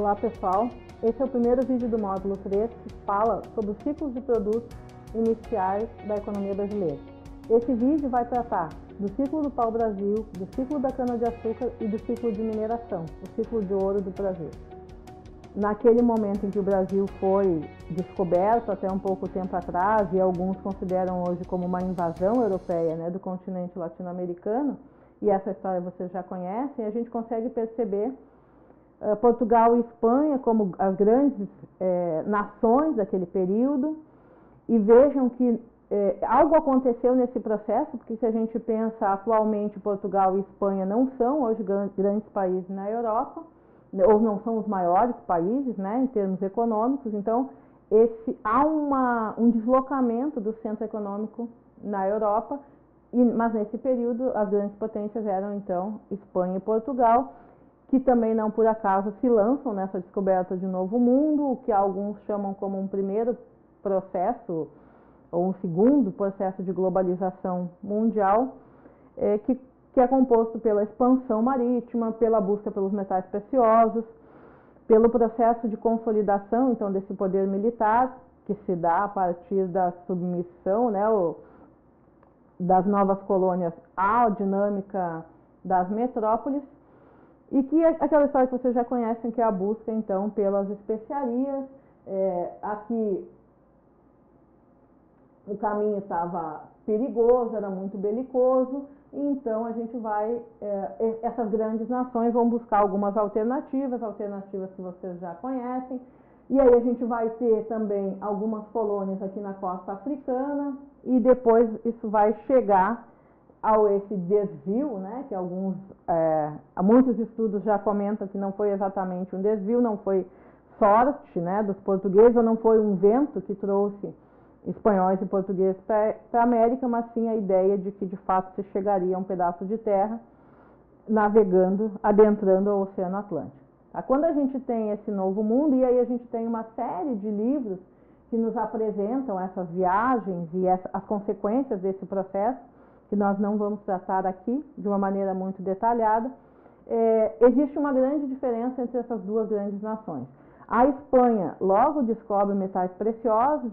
Olá pessoal, esse é o primeiro vídeo do módulo 3 que fala sobre os ciclos de produtos iniciais da economia brasileira. Esse vídeo vai tratar do ciclo do pau-brasil, do ciclo da cana-de-açúcar e do ciclo de mineração, o ciclo de ouro do Brasil. Naquele momento em que o Brasil foi descoberto até um pouco tempo atrás, e alguns consideram hoje como uma invasão europeia, né, do continente latino-americano, e essa história vocês já conhecem, a gente consegue perceber Portugal e Espanha como as grandes nações daquele período, e vejam que algo aconteceu nesse processo, porque se a gente pensa atualmente, Portugal e Espanha não são hoje grandes países na Europa, ou não são os maiores países, né, em termos econômicos. Então há um deslocamento do centro econômico na Europa, mas nesse período as grandes potências eram então Espanha e Portugal, que também não por acaso se lançam nessa descoberta de um novo mundo, o que alguns chamam como um primeiro processo, ou um segundo processo de globalização mundial, que é composto pela expansão marítima, pela busca pelos metais preciosos, pelo processo de consolidação, então, desse poder militar, que se dá a partir da submissão, né, das novas colônias à dinâmica das metrópoles, e que aquela história que vocês já conhecem, que é a busca, então, pelas especiarias. Aqui o caminho estava perigoso, era muito belicoso, então a gente essas grandes nações vão buscar algumas alternativas que vocês já conhecem, e aí a gente vai ter também algumas colônias aqui na costa africana, e depois isso vai chegar esse desvio, né, que muitos estudos já comentam que não foi exatamente um desvio, não foi sorte, né, dos portugueses, ou não foi um vento que trouxe espanhóis e portugueses para a América, mas sim a ideia de que de fato se chegaria a um pedaço de terra navegando, adentrando o Oceano Atlântico. Quando a gente tem esse novo mundo, e aí a gente tem uma série de livros que nos apresentam essas viagens e as consequências desse processo, que nós não vamos tratar aqui de uma maneira muito detalhada, existe uma grande diferença entre essas duas grandes nações. A Espanha logo descobre metais preciosos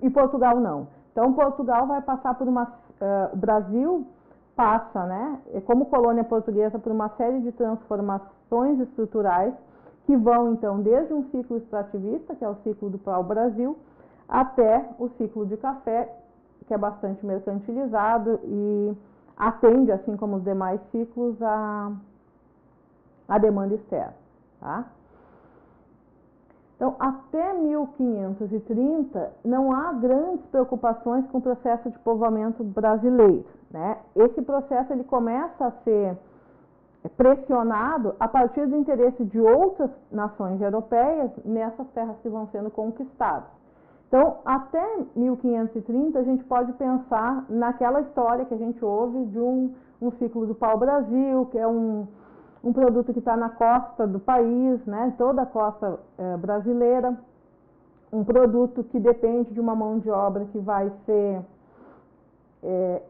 e Portugal não. Então Portugal vai passar por o Brasil passa, né, como colônia portuguesa, por uma série de transformações estruturais que vão então desde um ciclo extrativista, que é o ciclo do pau-brasil, até o ciclo de café, que é bastante mercantilizado e atende, assim como os demais ciclos, a demanda externa. Tá? Então, até 1530, não há grandes preocupações com o processo de povoamento brasileiro, né? Esse processo ele começa a ser pressionado a partir do interesse de outras nações europeias nessas terras que vão sendo conquistadas. Então, até 1530, a gente pode pensar naquela história que a gente ouve de um ciclo do pau-brasil, que é um produto que está na costa do país, né, toda a costa brasileira, um produto que depende de uma mão de obra que vai ser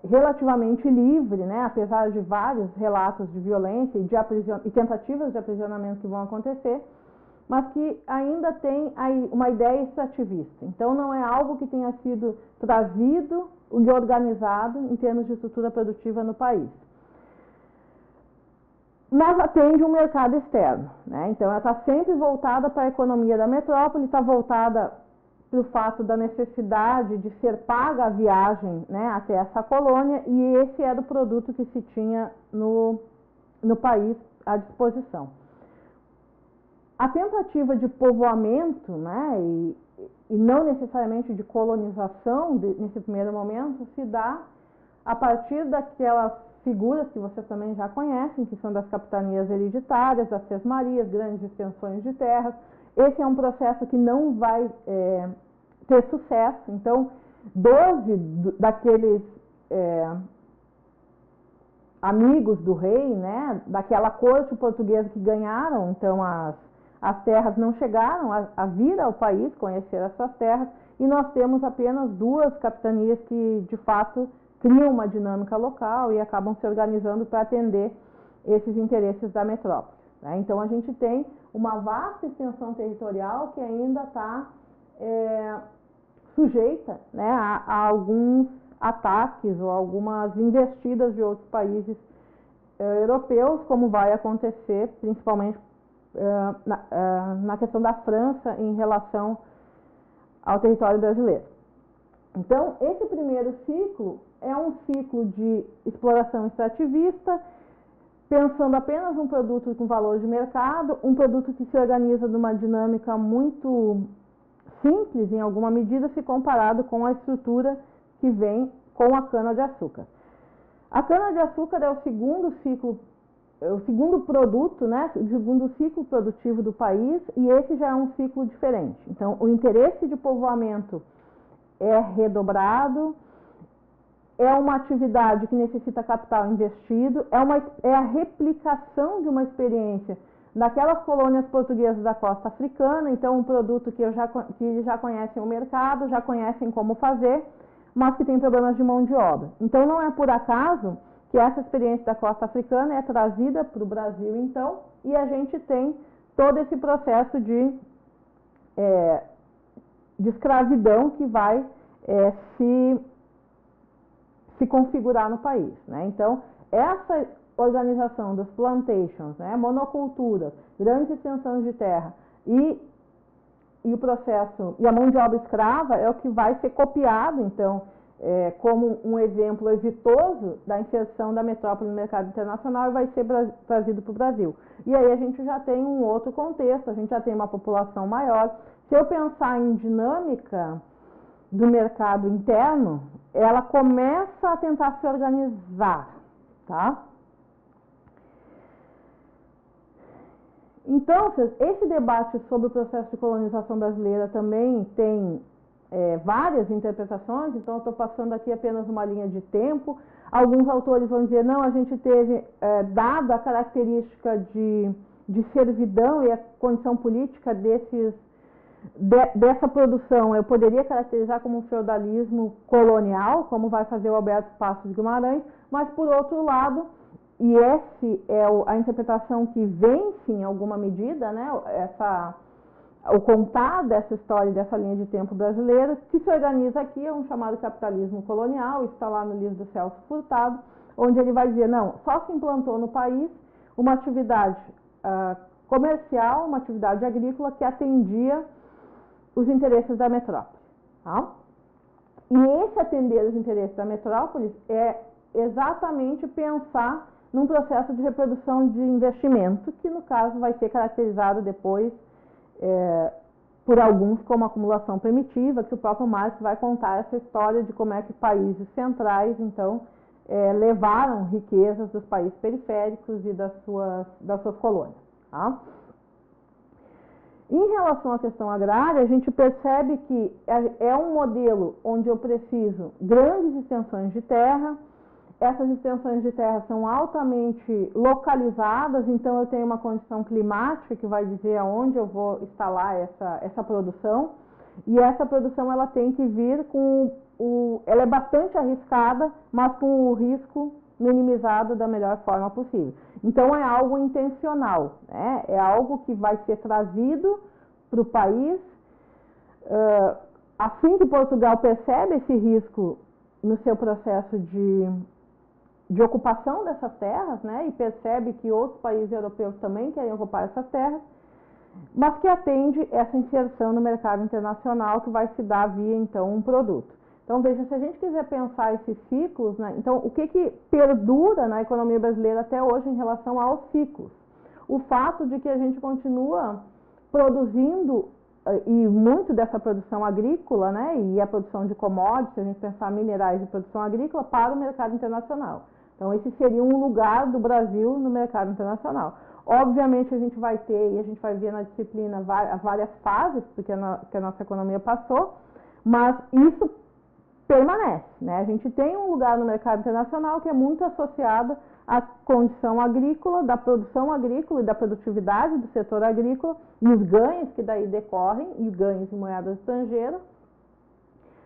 relativamente livre, né, apesar de vários relatos de violência e tentativas de aprisionamento que vão acontecer, mas que ainda tem uma ideia extrativista. Então, não é algo que tenha sido trazido e organizado em termos de estrutura produtiva no país. Mas atende um mercado externo, né? Então, ela está sempre voltada para a economia da metrópole, está voltada para o fato da necessidade de ser paga a viagem, né, até essa colônia, e esse era o produto que se tinha no país à disposição. A tentativa de povoamento, né, e não necessariamente de colonização nesse primeiro momento, se dá a partir daquelas figuras que vocês também já conhecem, que são das capitanias hereditárias, das sesmarias, grandes extensões de terras. Esse é um processo que não vai ter sucesso. Então, 12 daqueles amigos do rei, né, daquela corte portuguesa que ganharam, então, as terras não chegaram a vir ao país, conhecer essas terras, e nós temos apenas 2 capitanias que, de fato, criam uma dinâmica local e acabam se organizando para atender esses interesses da metrópole, né? Então, a gente tem uma vasta extensão territorial que ainda está sujeita, né, a alguns ataques ou algumas investidas de outros países europeus, como vai acontecer principalmente na questão da França em relação ao território brasileiro. Então, esse primeiro ciclo é um ciclo de exploração extrativista, pensando apenas um produto com valor de mercado, um produto que se organiza numa dinâmica muito simples, em alguma medida, se comparado com a estrutura que vem com a cana-de-açúcar. A cana-de-açúcar é o segundo produto, né, o segundo ciclo produtivo do país, e esse já é um ciclo diferente. Então, o interesse de povoamento é redobrado, é uma atividade que necessita capital investido, é a replicação de uma experiência daquelas colônias portuguesas da costa africana, então um produto que eles já conhecem o mercado, já conhecem como fazer, mas que tem problemas de mão de obra. Então não é por acaso que essa experiência da costa africana é trazida para o Brasil, então, e a gente tem todo esse processo de escravidão que vai se configurar no país, né? Então, essa organização dos plantations, né, monoculturas, grandes extensões de terra e o processo, e a mão de obra escrava é o que vai ser copiado, então, como um exemplo exitoso da inserção da metrópole no mercado internacional e vai ser trazido para o Brasil. E aí a gente já tem um outro contexto, a gente já tem uma população maior. Se eu pensar em dinâmica do mercado interno, ela começa a tentar se organizar, tá? Então, esse debate sobre o processo de colonização brasileira também tem várias interpretações, então eu estou passando aqui apenas uma linha de tempo. Alguns autores vão dizer, não, a gente teve, dada a característica de servidão e a condição política dessa produção, eu poderia caracterizar como um feudalismo colonial, como vai fazer o Alberto Passos de Guimarães, mas por outro lado, e essa é a interpretação que vence em alguma medida, né, o contar dessa história, dessa linha de tempo brasileira, que se organiza aqui, é um chamado capitalismo colonial, isso está lá no livro do Celso Furtado, onde ele vai dizer, não, só se implantou no país uma atividade comercial, uma atividade agrícola que atendia os interesses da metrópole. Tá? E esse atender os interesses da metrópole é exatamente pensar num processo de reprodução de investimento, que no caso vai ser caracterizado depois por alguns como acumulação primitiva, que o próprio Marx vai contar essa história de como é que países centrais, então, levaram riquezas dos países periféricos e das suas colônias. Tá? Em relação à questão agrária, a gente percebe que é um modelo onde eu preciso grandes extensões de terra. Essas extensões de terra são altamente localizadas, então eu tenho uma condição climática que vai dizer aonde eu vou instalar essa produção. E essa produção ela tem que vir ela é bastante arriscada, mas com o risco minimizado da melhor forma possível. Então é algo intencional, né? É algo que vai ser trazido para o país. Assim que Portugal percebe esse risco no seu processo de ocupação dessas terras, né? E percebe que outros países europeus também querem ocupar essas terras, mas que atende essa inserção no mercado internacional que vai se dar via, então, um produto. Então, veja, se a gente quiser pensar esses ciclos, né, então, o que perdura na economia brasileira até hoje em relação aos ciclos? O fato de que a gente continua produzindo, e muito dessa produção agrícola, né, e a produção de commodities, se a gente pensar minerais e produção agrícola, para o mercado internacional. Então, esse seria um lugar do Brasil no mercado internacional. Obviamente, a gente vai ter, e a gente vai ver na disciplina várias fases que a nossa economia passou, mas isso permanece, né? A gente tem um lugar no mercado internacional que é muito associado à condição agrícola, da produção agrícola e da produtividade do setor agrícola e os ganhos que daí decorrem, e ganhos em moedas estrangeiras.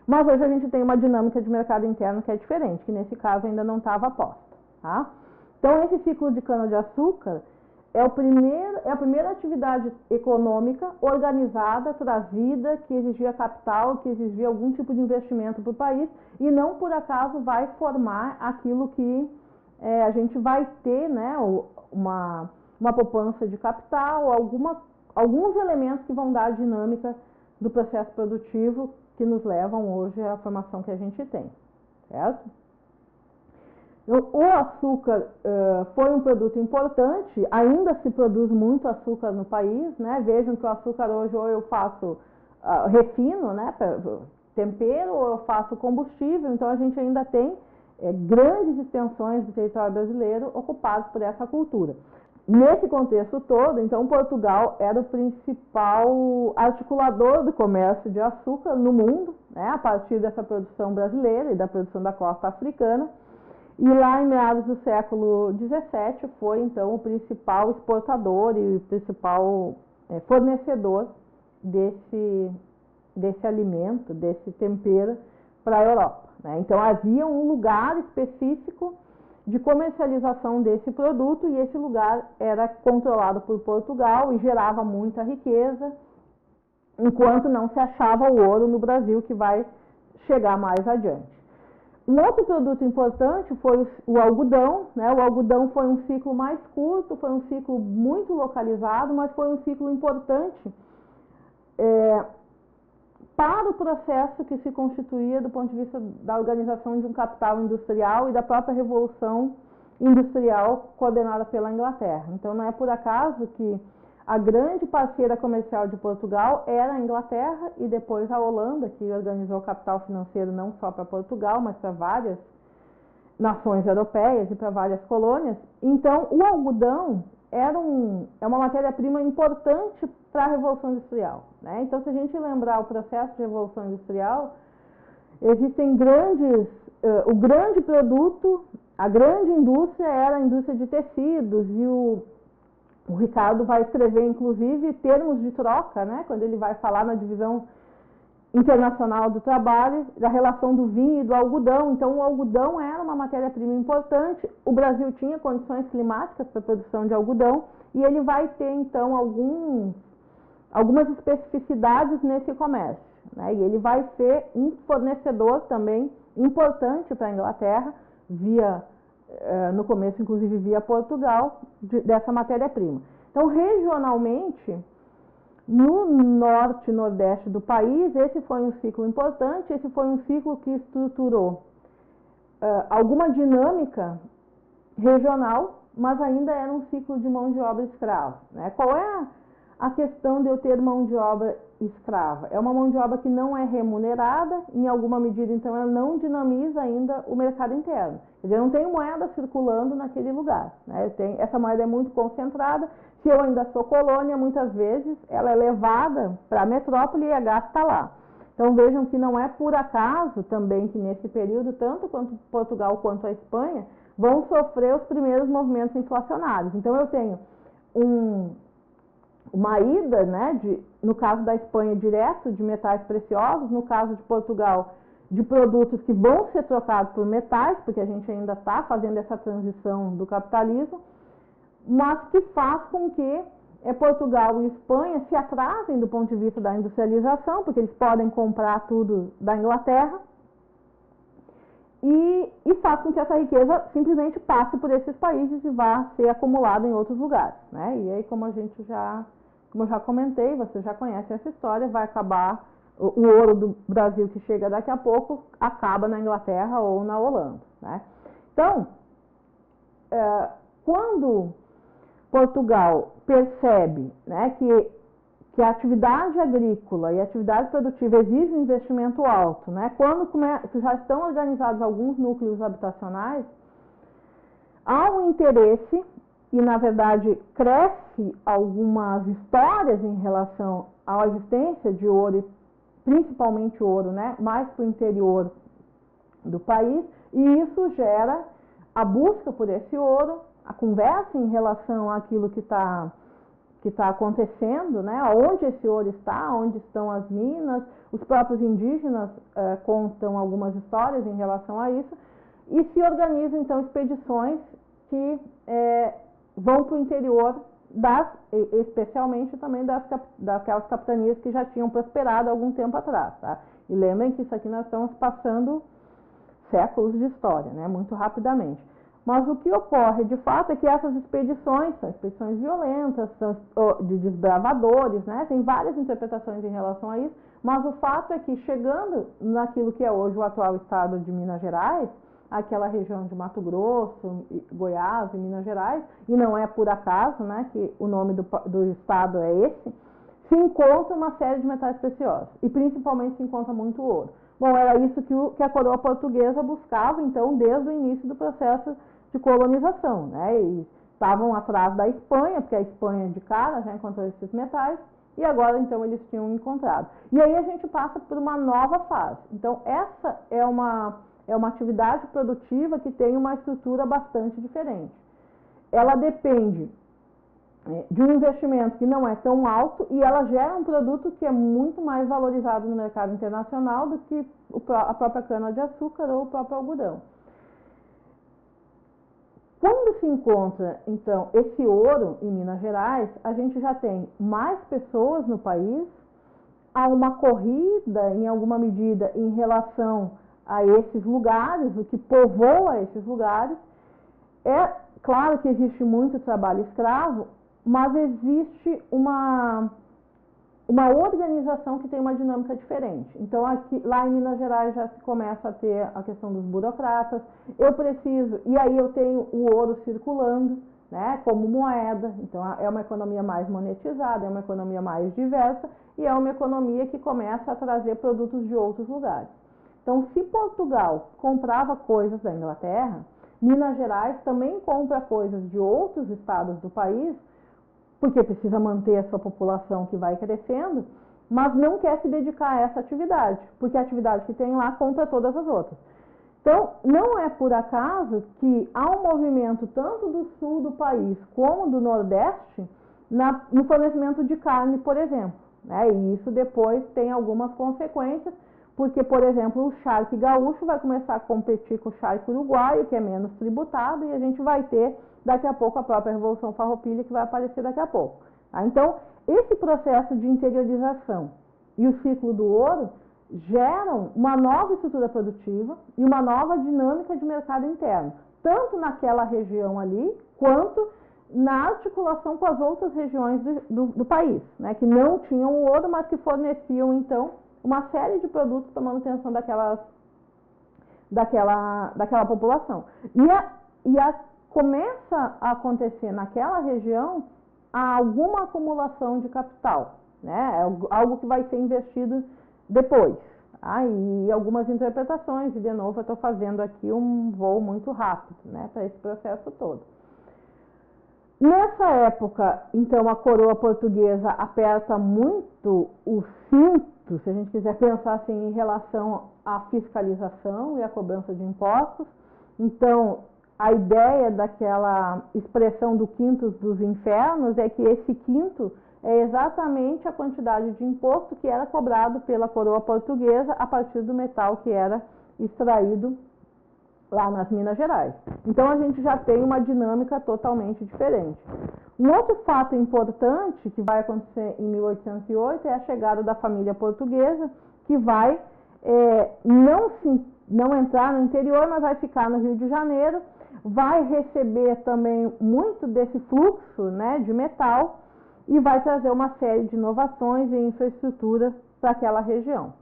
Mas hoje a gente tem uma dinâmica de mercado interno que é diferente, que nesse caso ainda não estava posta. Tá? Então, esse ciclo de cana-de-açúcar, é a primeira atividade econômica organizada, trazida, que exigia capital, que exigia algum tipo de investimento para o país, e não por acaso vai formar aquilo que a gente vai ter, né, uma poupança de capital, alguns elementos que vão dar a dinâmica do processo produtivo que nos levam hoje à formação que a gente tem, certo? O açúcar foi um produto importante, ainda se produz muito açúcar no país, né? Vejam que o açúcar hoje ou eu faço refino, né, tempero, ou eu faço combustível, então a gente ainda tem grandes extensões do território brasileiro ocupadas por essa cultura. Nesse contexto todo, então, Portugal era o principal articulador do comércio de açúcar no mundo, né, a partir dessa produção brasileira e da produção da costa africana. E lá em meados do século XVII foi, então, o principal exportador e o principal fornecedor desse alimento, desse tempero para a Europa, né? Então, havia um lugar específico de comercialização desse produto e esse lugar era controlado por Portugal e gerava muita riqueza, enquanto não se achava o ouro no Brasil, que vai chegar mais adiante. Um outro produto importante foi o algodão, né? O algodão foi um ciclo mais curto, foi um ciclo muito localizado, mas foi um ciclo importante para o processo que se constituía do ponto de vista da organização de um capital industrial e da própria revolução industrial coordenada pela Inglaterra. Então, não é por acaso que a grande parceira comercial de Portugal era a Inglaterra e depois a Holanda, que organizou o capital financeiro não só para Portugal, mas para várias nações europeias e para várias colônias. Então, o algodão é uma matéria-prima importante para a Revolução Industrial, né? Então, se a gente lembrar o processo de Revolução Industrial, existem o grande produto, a grande indústria era a indústria de tecidos, e o Ricardo vai escrever, inclusive, termos de troca, né, quando ele vai falar na divisão internacional do trabalho, da relação do vinho e do algodão. Então, o algodão era uma matéria-prima importante. O Brasil tinha condições climáticas para a produção de algodão e ele vai ter, então, algumas especificidades nesse comércio, né, e ele vai ser um fornecedor também importante para a Inglaterra, no começo, inclusive, via Portugal, dessa matéria-prima. Então, regionalmente, no norte e nordeste do país, esse foi um ciclo importante, esse foi um ciclo que estruturou alguma dinâmica regional, mas ainda era um ciclo de mão de obra escrava, né? Qual é a questão de eu ter mão de obra escrava? É uma mão de obra que não é remunerada, em alguma medida, então, ela não dinamiza ainda o mercado interno. Quer dizer, eu não tenho moeda circulando naquele lugar, né? Essa moeda é muito concentrada. Se eu ainda sou colônia, muitas vezes ela é levada para a metrópole e a gasta lá. Então, vejam que não é por acaso também que nesse período, tanto quanto Portugal quanto a Espanha, vão sofrer os primeiros movimentos inflacionários. Então, eu tenho uma ida, né, no caso da Espanha, direto de metais preciosos, no caso de Portugal, de produtos que vão ser trocados por metais, porque a gente ainda está fazendo essa transição do capitalismo, mas que faz com que Portugal e Espanha se atrasem do ponto de vista da industrialização, porque eles podem comprar tudo da Inglaterra, e faz com que essa riqueza simplesmente passe por esses países e vá ser acumulada em outros lugares, né? E aí, como eu já comentei, você já conhece essa história, vai acabar o ouro do Brasil que chega daqui a pouco, acaba na Inglaterra ou na Holanda, né? Então, quando Portugal percebe, né, que a atividade agrícola e a atividade produtiva exige um investimento alto, né, quando já estão organizados alguns núcleos habitacionais, há um interesse e, na verdade, cresce algumas histórias em relação à existência de ouro, principalmente ouro, né, mais para o interior do país, e isso gera a busca por esse ouro, a conversa em relação àquilo que está acontecendo, né, onde esse ouro está, onde estão as minas. Os próprios indígenas contam algumas histórias em relação a isso, e se organizam, então, expedições que vão para o interior especialmente também daquelas capitanias que já tinham prosperado há algum tempo atrás, tá? E lembrem que isso aqui nós estamos passando séculos de história, né? Muito rapidamente. Mas o que ocorre, de fato, é que essas expedições são expedições violentas, são de desbravadores, né? Tem várias interpretações em relação a isso, mas o fato é que chegando naquilo que é hoje o atual estado de Minas Gerais, aquela região de Mato Grosso, Goiás e Minas Gerais, e não é por acaso, né, que o nome do estado é esse, se encontra uma série de metais preciosos, e principalmente se encontra muito ouro. Bom, era isso que a coroa portuguesa buscava, então, desde o início do processo de colonização, né? E estavam atrás da Espanha, porque a Espanha de cara já encontrou esses metais, e agora, então, eles tinham encontrado. E aí a gente passa por uma nova fase. Então, essa é uma atividade produtiva que tem uma estrutura bastante diferente. Ela depende de um investimento que não é tão alto e ela gera um produto que é muito mais valorizado no mercado internacional do que a própria cana-de-açúcar ou o próprio algodão. Quando se encontra, então, esse ouro em Minas Gerais, a gente já tem mais pessoas no país, há uma corrida, em alguma medida, em relação a esses lugares, o que povoa esses lugares. É claro que existe muito trabalho escravo, mas existe uma organização que tem uma dinâmica diferente. Então, lá em Minas Gerais já se começa a ter a questão dos burocratas. Eu preciso, e aí eu tenho o ouro circulando, né, como moeda. Então, é uma economia mais monetizada, é uma economia mais diversa e é uma economia que começa a trazer produtos de outros lugares. Então, se Portugal comprava coisas da Inglaterra, Minas Gerais também compra coisas de outros estados do país, porque precisa manter a sua população que vai crescendo, mas não quer se dedicar a essa atividade, porque a atividade que tem lá compra todas as outras. Então, não é por acaso que há um movimento tanto do sul do país como do nordeste no fornecimento de carne, por exemplo, né? E isso depois tem algumas consequências, porque, por exemplo, o charque gaúcho vai começar a competir com o charque uruguaio, que é menos tributado, e a gente vai ter daqui a pouco a própria Revolução Farroupilha, que vai aparecer daqui a pouco. Tá? Então, esse processo de interiorização e o ciclo do ouro geram uma nova estrutura produtiva e uma nova dinâmica de mercado interno, tanto naquela região ali, quanto na articulação com as outras regiões do país, né, que não tinham o ouro, mas que forneciam, então, uma série de produtos para manutenção daquela população. Começa a acontecer naquela região alguma acumulação de capital, né? Algo que vai ser investido depois. Tá? E algumas interpretações, e de novo eu estou fazendo aqui um voo muito rápido, né, para esse processo todo. Nessa época, então, a coroa portuguesa aperta muito o cinto, se a gente quiser pensar assim, em relação à fiscalização e à cobrança de impostos. Então, a ideia daquela expressão do quinto dos infernos é que esse quinto é exatamente a quantidade de imposto que era cobrado pela coroa portuguesa a partir do metal que era extraído lá nas Minas Gerais. Então, a gente já tem uma dinâmica totalmente diferente. Um outro fato importante que vai acontecer em 1808 é a chegada da família portuguesa, que vai não entrar no interior, mas vai ficar no Rio de Janeiro, vai receber também muito desse fluxo, né, de metal e vai trazer uma série de inovações e infraestrutura para aquela região.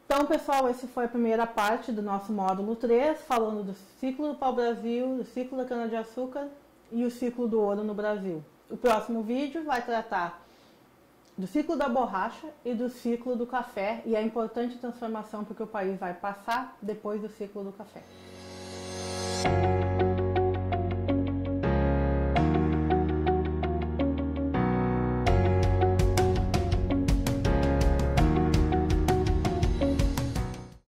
Então, pessoal, essa foi a primeira parte do nosso módulo 3, falando do ciclo do pau-brasil, do ciclo da cana-de-açúcar e o ciclo do ouro no Brasil. O próximo vídeo vai tratar do ciclo da borracha e do ciclo do café e a importante transformação que o país vai passar depois do ciclo do café.